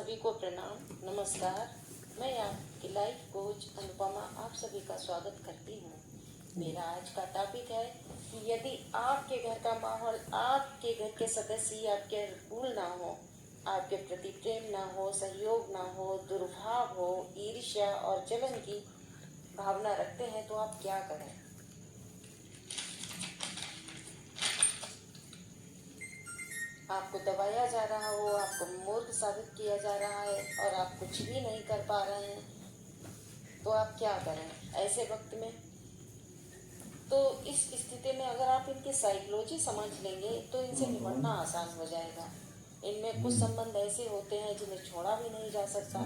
सभी को प्रणाम, नमस्कार। मैं आपकी लाइफ कोच अनुपमा आप सभी का स्वागत करती हूँ। मेरा आज का टॉपिक है कि यदि आपके घर का माहौल, आपके घर के सदस्य आपके अनुकूल ना हो, आपके प्रति प्रेम ना हो, सहयोग ना हो, दुर्भाव हो, ईर्ष्या और जलन की भावना रखते हैं तो आप क्या करें। आपको दबाया जा रहा हो, आपको मूर्ख साबित किया जा रहा है और आप कुछ भी नहीं कर पा रहे हैं तो आप क्या करें ऐसे वक्त में। तो इस स्थिति में अगर आप इनकी साइकोलॉजी समझ लेंगे तो इनसे निपटना आसान हो जाएगा। इनमें कुछ संबंध ऐसे होते हैं जिन्हें छोड़ा भी नहीं जा सकता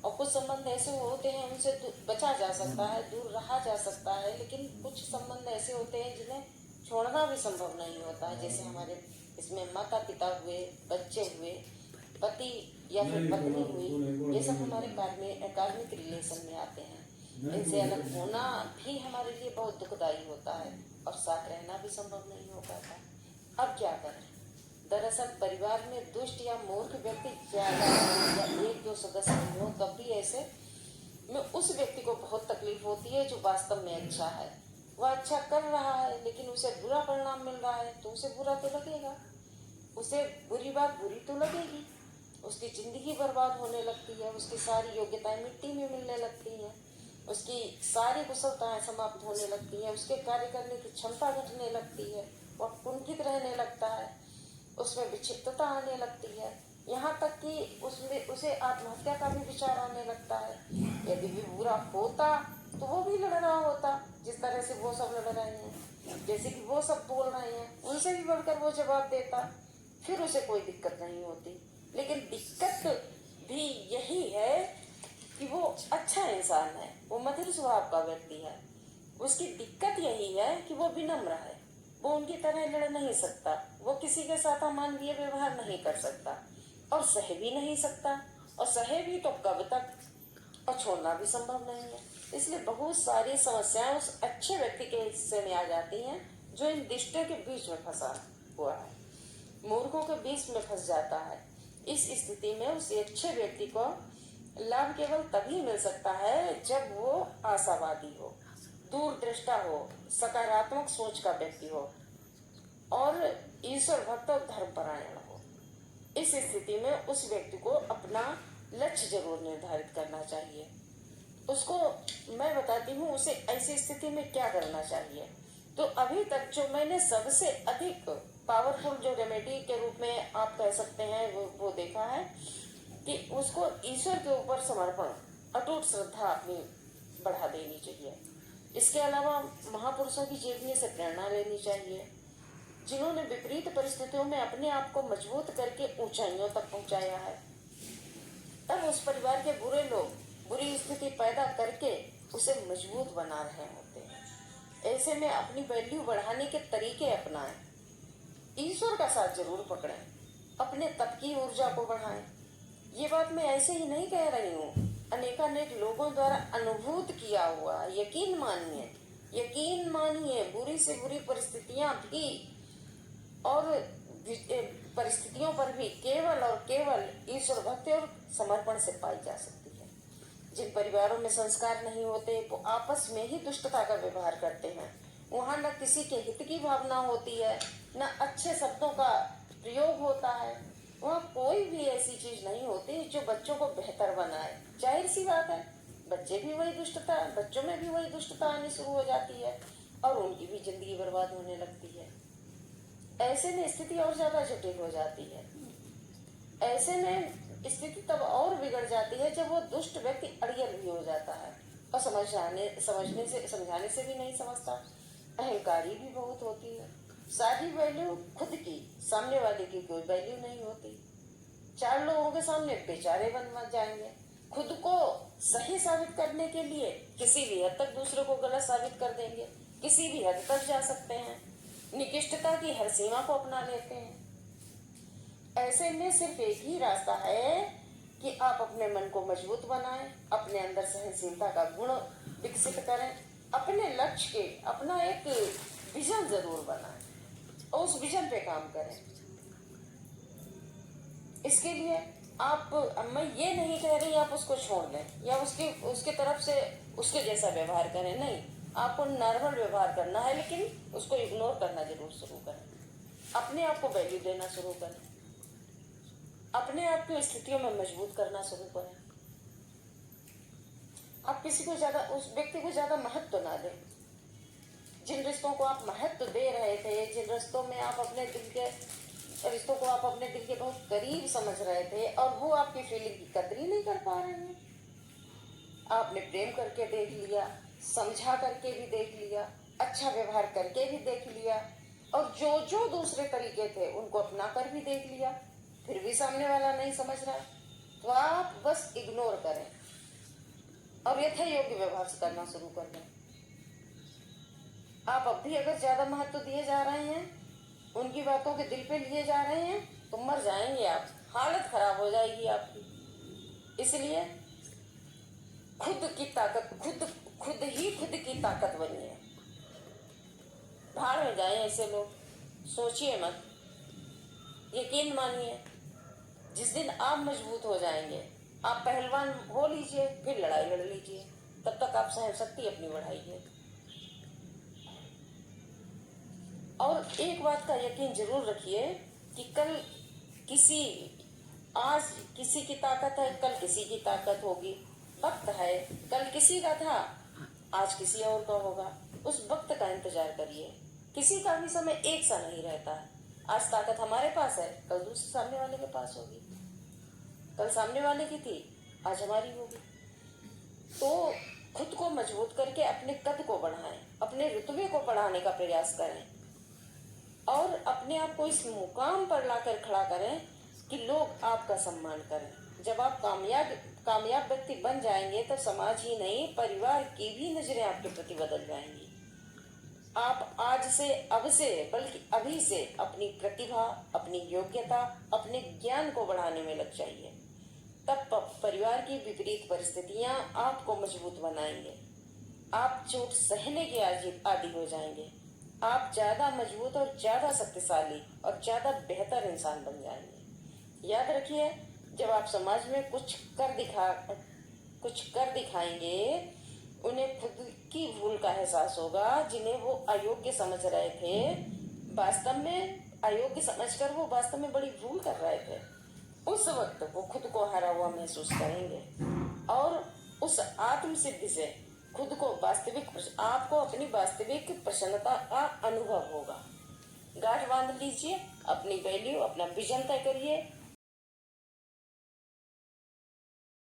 और कुछ संबंध ऐसे होते हैं उनसे बचा जा सकता है, दूर रहा जा सकता है, लेकिन कुछ संबंध ऐसे होते हैं जिन्हें छोड़ना भी संभव नहीं होता है। जैसे हमारे इसमें माता पिता हुए, बच्चे हुए, पति या फिर पत्नी हुई, ये सब हमारे कार्मिक रिलेशन में आते हैं। इनसे अलग होना भी हमारे लिए बहुत दुखदाई होता है और साथ रहना भी संभव नहीं हो पाता। अब क्या करें। दरअसल परिवार में दुष्ट या मूर्ख व्यक्ति ज्यादा या एक दो सदस्य हो तब भी ऐसे में उस व्यक्ति को बहुत तकलीफ होती है जो वास्तव में अच्छा है। वह अच्छा कर रहा है लेकिन उसे बुरा परिणाम मिल रहा है तो उसे बुरा तो लगेगा, उसे बुरी बात बुरी तो लगेगी। उसकी जिंदगी बर्बाद होने लगती है, उसकी सारी योग्यताएं मिट्टी में मिलने लगती हैं, उसकी सारी कुशलताएं समाप्त होने लगती हैं, उसके कार्य करने की क्षमता घटने लगती है, वह कुंठित रहने लगता है, उसमें विक्षिप्तता आने लगती है, यहाँ तक कि उसमें उसे आत्महत्या का भी विचार आने लगता है। यदि भी बुरा होता तो वो भी लड़ रहा होता जिस तरह से वो सब लड़ रहे हैं, जैसे कि वो सब बोल रहे हैं उनसे भी बढ़कर वो जवाब देता, फिर उसे कोई दिक्कत नहीं होती। लेकिन दिक्कत भी यही है कि वो अच्छा इंसान है, वो मधुर स्वभाव का व्यक्ति है। उसकी दिक्कत यही है कि वो विनम्र है, वो उनकी तरह लड़ नहीं सकता, वो किसी के साथ अमानवीय व्यवहार नहीं कर सकता और सह भी नहीं सकता, और सहे भी तो कब तक, और छोड़ना भी संभव नहीं है। इसलिए बहुत सारी समस्याएं उस अच्छे व्यक्ति के हिस्से में आ जाती हैं जो इन रिश्ते के बीच में फंसा हुआ है, मूर्खों के बीच में फंस जाता है। इस स्थिति में उस अच्छे व्यक्ति को लाभ केवल तभी मिल सकता है जब वो आशावादी हो, दूरदृष्टा हो, सकारात्मक सोच का व्यक्ति हो और ईश्वर भक्त और धर्मपरायण हो। इस स्थिति में उस व्यक्ति को अपना लक्ष्य जरूर निर्धारित करना चाहिए। उसको मैं बताती हूँ उसे ऐसी स्थिति में क्या करना चाहिए। तो अभी तक जो मैंने सबसे अधिक पावरफुल जो रेमेडी के रूप में आप कह सकते हैं वो देखा है कि उसको ईश्वर के ऊपर समर्पण, अटूट श्रद्धा अपनी बढ़ा देनी चाहिए। इसके अलावा महापुरुषों की जीवनी से प्रेरणा लेनी चाहिए जिन्होंने विपरीत परिस्थितियों में अपने आप को मजबूत करके ऊंचाइयों तक पहुंचाया है। तब उस परिवार के बुरे लोग बुरी स्थिति पैदा करके उसे मजबूत बना रहे होते हैं। ऐसे में अपनी वैल्यू बढ़ाने के तरीके अपनाएं, ईश्वर का साथ जरूर पकड़ें, अपने तप की ऊर्जा को बढ़ाएं। ये बात मैं ऐसे ही नहीं कह रही हूँ, अनेकानेक लोगों द्वारा अनुभूत किया हुआ। यकीन मानिए बुरी से बुरी परिस्थितियां भी और परिस्थितियों पर भी केवल और केवल ईश्वर भक्ति और समर्पण से पाई जा सकती है। जिन परिवारों में संस्कार नहीं होते वो आपस में ही दुष्टता का व्यवहार करते हैं, वहाँ न किसी के हित की भावना होती है, न अच्छे शब्दों का प्रयोग होता है, वहाँ कोई भी ऐसी चीज नहीं होती जो बच्चों को बेहतर बनाए। जाहिर सी बात है बच्चों में भी वही दुष्टता आनी शुरू हो जाती है और उनकी भी जिंदगी बर्बाद होने लगती है। ऐसे में स्थिति और ज्यादा जटिल हो जाती है। ऐसे में स्थिति तब और बिगड़ जाती है जब वो दुष्ट व्यक्ति अड़ियल भी हो जाता है और समझाने से भी नहीं समझता। अहंकारी भी बहुत होती है, सारी वैल्यू खुद की, सामने वाले की कोई वैल्यू नहीं होती। चार लोगों के सामने बेचारे बन जाएंगे, खुद को सही साबित करने के लिए किसी भी हद तक दूसरे को गलत साबित कर देंगे, किसी भी हद तक जा सकते हैं, निकृष्टता की हर सीमा को अपना लेते हैं। ऐसे में सिर्फ एक ही रास्ता है कि आप अपने मन को मजबूत बनाएं, अपने अंदर सहनशीलता का गुण विकसित करें, अपने लक्ष्य के अपना एक विजन जरूर बनाएं और उस विजन पे काम करें। इसके लिए आप, मैं ये नहीं कह रही आप उसको छोड़ दें या उसके तरफ से उसके जैसा व्यवहार करें, नहीं, आपको नॉर्मल व्यवहार करना है, लेकिन उसको इग्नोर करना जरूर शुरू करें। अपने आप को वैल्यू देना शुरू करें, अपने आप की स्थितियों में मजबूत करना शुरू करें। आप किसी को ज्यादा, उस व्यक्ति को ज्यादा महत्व ना दें। जिन रिश्तों को आप महत्व दे रहे थे, जिन रिश्तों में आप अपने दिल के रिश्तों को आप अपने दिल के बहुत करीब समझ रहे थे और वो आपकी फीलिंग की कदर ही नहीं कर पा रहे हैं। आपने प्रेम करके देख लिया, समझा करके भी देख लिया, अच्छा व्यवहार करके भी देख लिया, और जो जो दूसरे तरीके थे उनको अपना कर भी देख लिया, फिर भी सामने वाला नहीं समझ रहा, तो आप बस इग्नोर करें और यथा योग्य व्यवहार से करना शुरू कर दें। आप अब भी अगर ज्यादा महत्व दिए जा रहे हैं, उनकी बातों के दिल पे लिए जा रहे हैं, तो मर जाएंगे आप, हालत खराब हो जाएगी आपकी। इसलिए खुद की ताकत, खुद की ताकत बनिए। भाड़ में जाए ऐसे लोग, सोचिए मत, यकीन मानिए, जिस दिन आप मजबूत हो जाएंगे, आप पहलवान हो लीजिए, फिर लड़ाई लड़ लीजिए, तब तक आप सहन शक्ति अपनी बढ़ाइए। और एक बात का यकीन जरूर रखिए कि आज किसी की ताकत है, कल किसी की ताकत होगी। वक्त है, कल किसी का था, आज किसी और का होगा। उस वक्त का इंतजार करिए। किसी का भी समय एक सा नहीं रहता है। आज ताकत हमारे पास है, कल दूसरे सामने वाले के पास होगी। कल सामने वाले की थी, आज हमारी होगी। तो खुद को मजबूत करके अपने कद को बढ़ाएं, अपने रुतबे को बढ़ाने का प्रयास करें और अपने आप को इस मुकाम पर लाकर खड़ा करें कि लोग आपका सम्मान करें। जब आप कामयाब व्यक्ति बन जाएंगे, तो समाज ही नहीं, परिवार की भी नजरें आपके प्रति बदल जाएंगी। आप आज से, अब से, बल्कि अभी से अपनी प्रतिभा, अपनी योग्यता, अपने ज्ञान को बढ़ाने में लग जाइए। तब परिवार की विपरीत परिस्थितियां आपको मजबूत बनाएंगे। आप चोट सहने के आदी हो जाएंगे। आप ज्यादा मजबूत और ज्यादा शक्तिशाली और ज्यादा बेहतर इंसान बन जाएंगे। याद रखिए, जब आप समाज में कुछ कर दिखाएंगे, उन्हें खुद की भूल का एहसास होगा, जिन्हें वो अयोग्य समझ रहे थे, वास्तव में अयोग्य समझकर वो वास्तव में बड़ी भूल कर रहे थे। उस वक्त वो खुद को हारा हुआ महसूस करेंगे और उस आत्म सिद्धि से खुद को आपको अपनी वास्तविक प्रसन्नता का अनुभव होगा। गांठ बांध लीजिए, अपनी वैल्यू, अपना विजन तय करिए